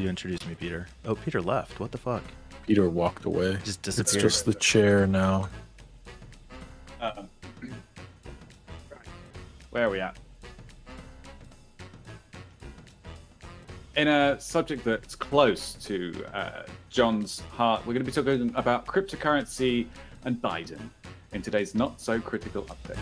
introduce me, Peter. Oh, Peter left. What the fuck? Peter walked away. Just It's disappeared. just the chair now. Where are we at? In a subject that's close to John's heart, we're going to be talking about cryptocurrency and Biden in today's not so critical update.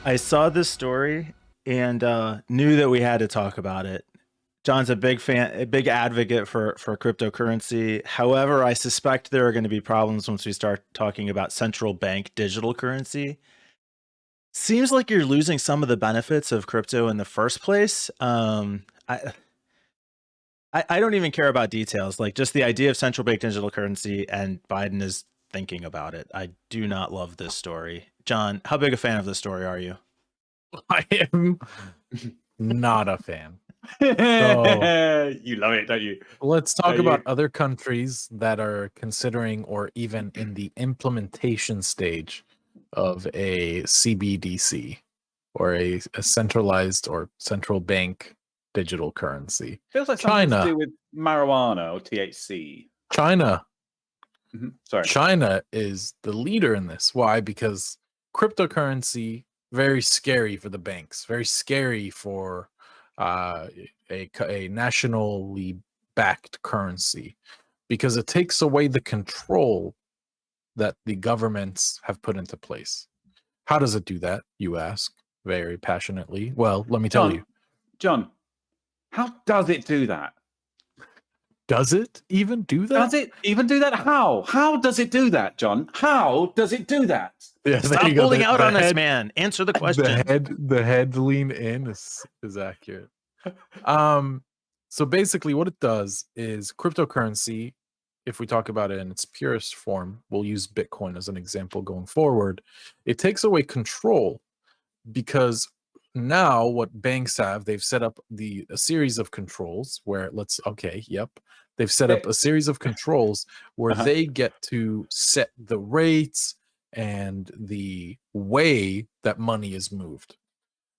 I saw this story and knew that we had to talk about it. John's a big fan, a big advocate for cryptocurrency. However, I suspect there are going to be problems once we start talking about central bank digital currency. Seems like you're losing some of the benefits of crypto in the first place. I don't even care about details, like just the idea of central bank digital currency, and Biden is thinking about it. I do not love this story. John, how big a fan of this story are you? I am not a fan. You love it, don't you? Let's talk you- about other countries that are considering or even in the implementation stage of a CBDC or a centralized or central bank digital currency. Feels like something China. to do with marijuana or THC. China. Sorry. China is the leader in this. Why? Because cryptocurrency, very scary for the banks, very scary for a nationally backed currency, because it takes away the control that the governments have put into place. How does it do that, you ask very passionately? Well, let me tell you. John, how does it do that? Does it even do that? Does it even do that? How? How does it do that, John? How does it do that? Yeah, Stop there you go. holding The- out the on us, head- man. Answer the question. The head lean in is accurate. So basically what it does is cryptocurrency, if we talk about it in its purest form, we'll use Bitcoin as an example going forward. It takes away control, because now what banks have, they've set up a series of controls where they've set up a series of controls where they get to set the rates and the way that money is moved.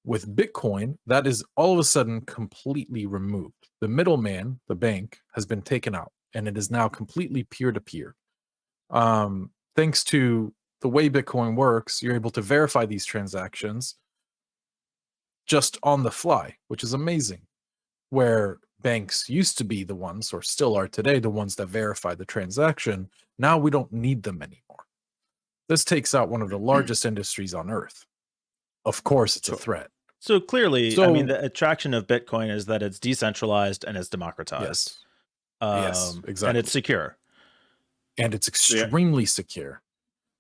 With Bitcoin, that is all of a sudden completely removed. The middleman, the bank, has been taken out, and it is now completely peer-to-peer. Thanks to the way Bitcoin works, you're able to verify these transactions just on the fly, which is amazing. Where banks used to be the ones, or still are today, the ones that verify the transaction, now we don't need them anymore. This takes out one of the largest industries on earth. Of course, it's a threat. So clearly, I mean, the attraction of Bitcoin is that it's decentralized and it's democratized. Yes, exactly. And it's secure. And it's extremely secure.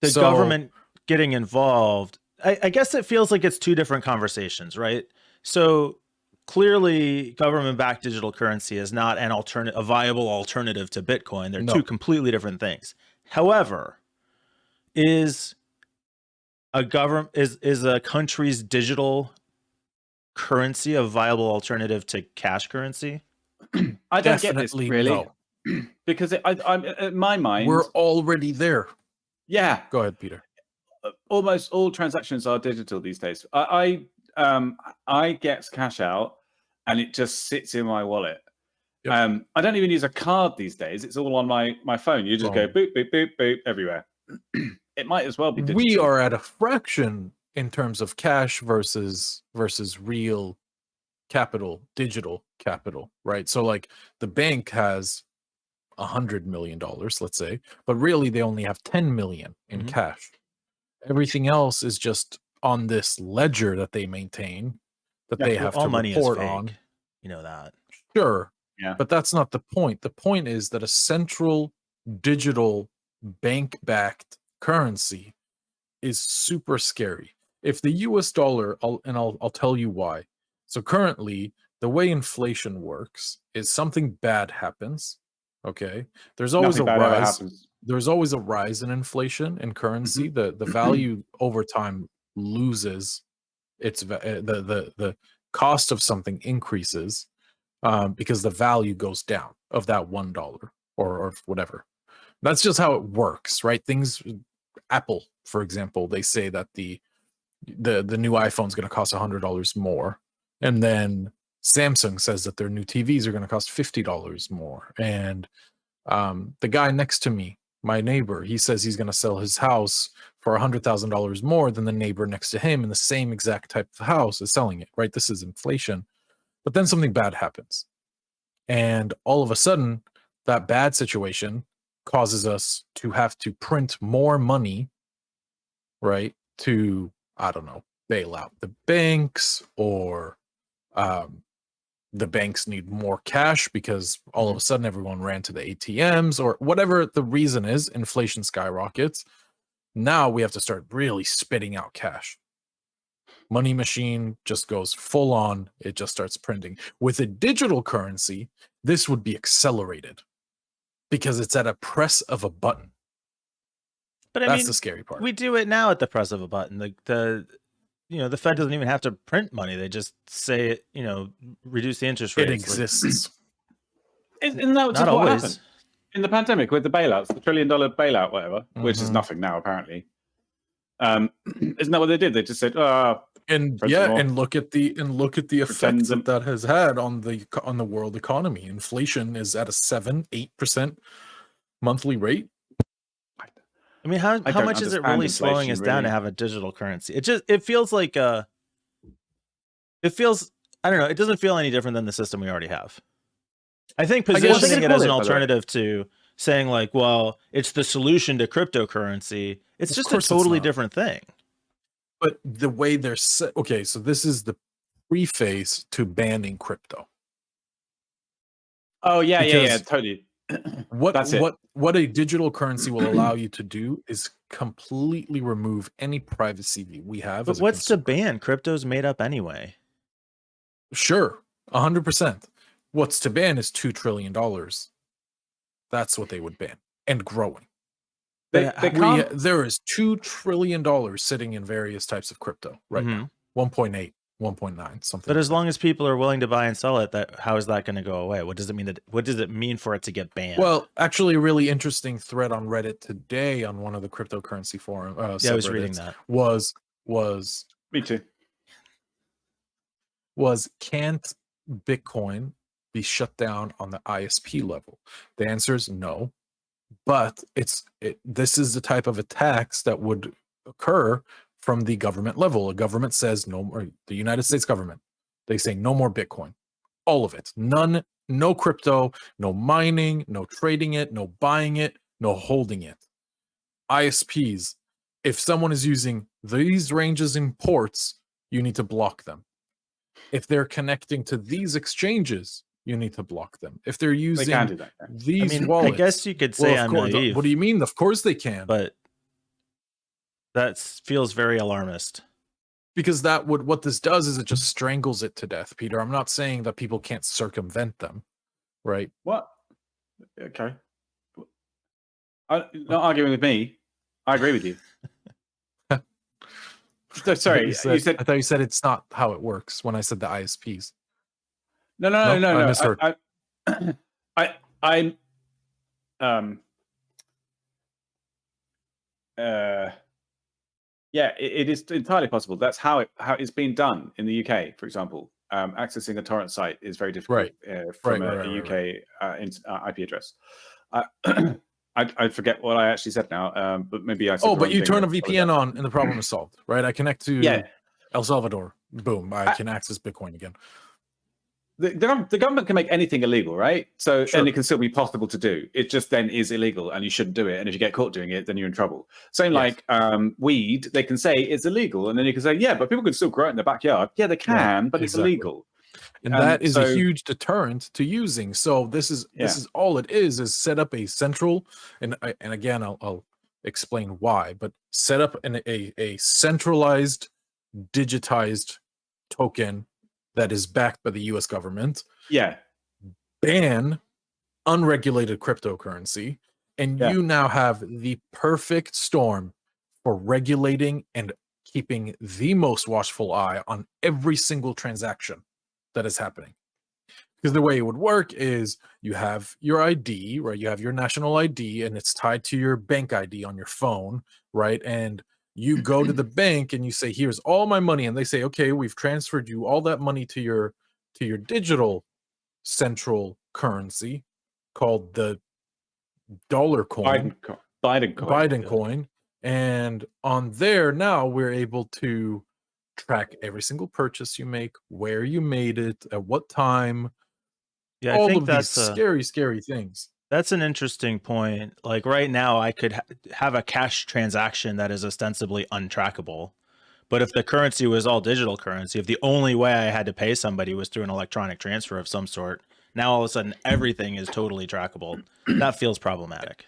The government getting involved, I guess it feels like it's two different conversations, right? So clearly, government-backed digital currency is not a viable alternative to Bitcoin. They're two completely different things. However, is a country's digital currency a viable alternative to cash currency? I don't get this Definitely really, no. because I'm in my mind, We're already there. Yeah, Go ahead, Peter. almost all transactions are digital these days. I get cash out and it just sits in my wallet. Yep. I don't even use a card these days. It's all on my phone. You just go boop, boop, boop, boop everywhere. It might as well be digital. We are at a fraction in terms of cash versus real capital, digital capital, right? So like the bank has $100 million, let's say, but really they only have 10 million in cash. Everything else is just on this ledger that they maintain, that they have to money report is fake. on. You know that. Sure. Yeah. But that's not the point. The point is that a central digital bank-backed currency is super scary. If the US dollar, I'll tell you why. So currently, the way inflation works is something bad happens. Okay. There's always Nothing a bad ever rise. happens. There's always a rise in inflation in currency. The value over time loses its the cost of something increases because the value goes down of that $1. or whatever. That's just how it works, right? Things, Apple, for example, they say that the new iPhone is going to cost $100 more, and then Samsung says that their new TVs are going to cost $50 more, and the guy next to me, my neighbor, he says he's going to sell his house for $100,000 more than the neighbor next to him in the same exact type of house is selling it, right? This is inflation. But then something bad happens. And all of a sudden, that bad situation causes us to have to print more money, right? To, I don't know, bail out the banks, or the banks need more cash because all of a sudden everyone ran to the ATMs, or whatever the reason is, inflation skyrockets. Now we have to start really spitting out cash. Money machine just goes full on. It just starts printing. With a digital currency, this would be accelerated because it's at a press of a button. But I That's mean, the scary part. we do it now at the press of a button. The Fed doesn't even have to print money. They just say, reduce the interest rate. It exists. Isn't that just Not what always. happened in the pandemic with the bailouts, the $1 trillion bailout, whatever, which is nothing now apparently? Isn't that what they did? They just said, And First yeah, of all, and look at the effects them- that has had on the world economy. Inflation is at a 7-8% monthly rate. I mean, how don't much is it understand really slowing inflation, us down to really. have a digital currency? It feels like I don't know, it doesn't feel any different than the system we already have. I think guess what they positioning it call as an it, by the way. alternative to saying like, well, it's the solution to cryptocurrency, it's Of just a course it's totally not. different thing. But the way they're set, okay, so this is the preface to banning crypto. oh yeah, Because totally. What That's it. what a digital currency will allow you to do is completely remove any privacy we have. But as a what's to consumer. ban? Crypto's made up anyway. Sure, 100%. What's to ban is $2 trillion. That's what they would ban, and growing. They can't. There is $2 trillion sitting in various types of crypto right now. 1.8, 1.9, something. But like as long as people are willing to buy and sell it, how is that going to go away? What does it mean for it to get banned? Well, actually, a really interesting thread on Reddit today on one of the cryptocurrency forum. Yeah, I was reading that. Was Me too. can't Bitcoin be shut down on the ISP level? The answer is no. But this is the type of attacks that would occur from the government level. A government says no more. The United States government, they say no more Bitcoin, all of it, none, no crypto, no mining, no trading it, no buying it, no holding it. ISPs, if someone is using these ranges in ports, you need to block them. If they're connecting to these exchanges, you need to block them. If they're They using can do that. these I wallets, I guess you could say I'm naive. what do you mean? Of course they can. But that feels very alarmist. Because what this does is it just strangles it to death, Peter. I'm not saying that people can't circumvent them, right? What? Okay. Not arguing with me. I agree with you. Sorry, you said. I thought you said it's not how it works when I said the ISPs. No. I misheard. Yeah, it is entirely possible. That's how it's been done in the UK, for example. Accessing a torrent site is very difficult from a UK IP address. I forget what I actually said now, but maybe I said. Oh, but you turn a VPN on and the problem is solved, right? I connect to El Salvador. Boom, I can access Bitcoin again. The government can make anything illegal, right? So, Sure. and it can still be possible to do. It just then is illegal, and you shouldn't do it. And if you get caught doing it, then you're in trouble. Same Yes. like weed, they can say it's illegal, and then you can say, yeah, but people can still grow it in their backyard. Yeah, they can, but exactly. it's illegal. And that is a huge deterrent to using. So this is all it is set up a central, and again I'll explain why, but set up a centralized, digitized token that is backed by the US government. Yeah. Ban unregulated cryptocurrency, and you now have the perfect storm for regulating and keeping the most watchful eye on every single transaction that is happening. Because the way it would work is you have your ID, right? You have your national ID, and it's tied to your bank ID on your phone, right? And you go to the bank and you say, "Here's all my money," and they say, "Okay, we've transferred you all that money to your digital central currency called the dollar coin, Biden coin, and on there now we're able to track every single purchase you make, where you made it, at what time." Yeah, I All think of these that's scary things. that's an interesting point. Like right now, I could have a cash transaction that is ostensibly untrackable. But if the currency was all digital currency, if the only way I had to pay somebody was through an electronic transfer of some sort, now all of a sudden everything is totally trackable. That feels problematic.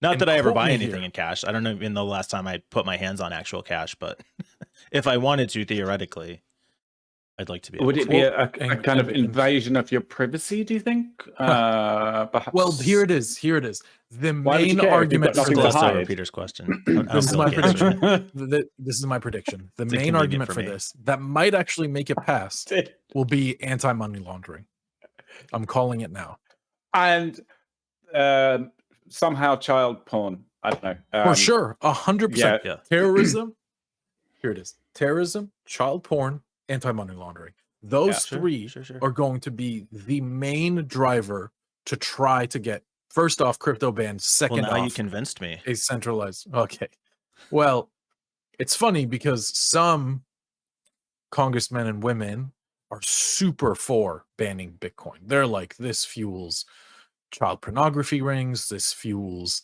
Not And that I ever quote buy me anything here. in cash. I don't even know the last time I put my hands on actual cash, but if I wanted to, theoretically, I'd like to be able Would to. it be a And- kind of and- invasion of your privacy, do you think? Perhaps. Well, here it is. The Why would you main care if you've argument got for nothing to this. Gloss over hide? Peter's question. I don't This is feel my like answering prediction. it. This is my prediction. The It's main inconvenient argument for for me. this that might actually make it pass will be anti-money laundering. I'm calling it now. And somehow child porn. I don't know. For sure. 100%. Yeah. Terrorism. Here it is. Terrorism, child porn, anti-money laundering. Those Sure, three sure. are going to be the main driver to try to get, first off, crypto banned, second Well, now you off, convinced me. a centralized. Okay. Well, it's funny because some congressmen and women are super for banning Bitcoin. They're like, this fuels child pornography rings, this fuels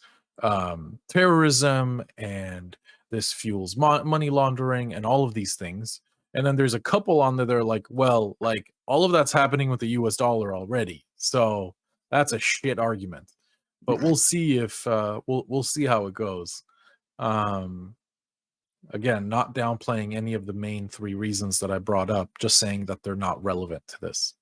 terrorism, and this fuels money laundering and all of these things. And then there's a couple on there that are like, well, like all of that's happening with the US dollar already. So that's a shit argument. But we'll see if we'll see how it goes. Again, not downplaying any of the main three reasons that I brought up, just saying that they're not relevant to this.